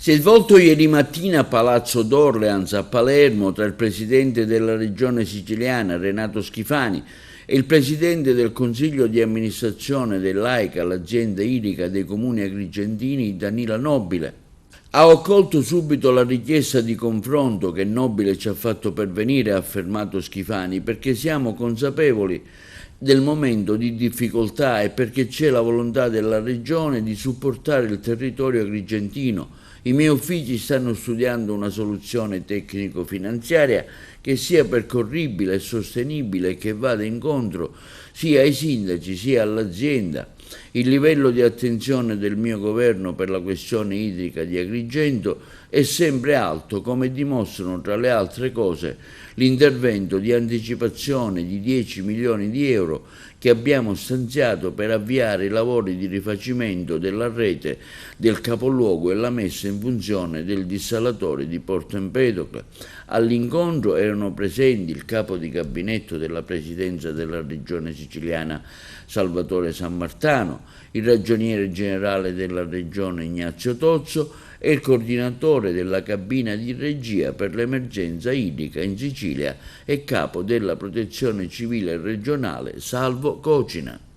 Si è svolto ieri mattina a Palazzo d'Orleans a Palermo tra il presidente della regione siciliana Renato Schifani e il presidente del consiglio di amministrazione dell'AICA, l'azienda idrica dei comuni agrigentini, Danilo Nobile. Ha accolto subito la richiesta di confronto che Nobile ci ha fatto pervenire, ha affermato Schifani, perché siamo consapevoli del momento di difficoltà e perché c'è la volontà della regione di supportare il territorio agrigentino. I miei uffici stanno studiando una soluzione tecnico-finanziaria che sia percorribile e sostenibile e che vada incontro sia ai sindaci sia all'azienda. Il livello di attenzione del mio governo per la questione idrica di Agrigento è sempre alto, come dimostrano tra le altre cose l'intervento di anticipazione di 10 milioni di euro che abbiamo stanziato per avviare i lavori di rifacimento della rete del capoluogo e la messa in funzione del dissalatore di Porto Empedocle. All'incontro erano presenti il capo di gabinetto della presidenza della regione siciliana Salvatore Sammartano, il ragioniere generale della regione Ignazio Tozzo e il coordinatore della cabina di regia per l'emergenza idrica in Sicilia e capo della protezione civile regionale Salvo Cocina.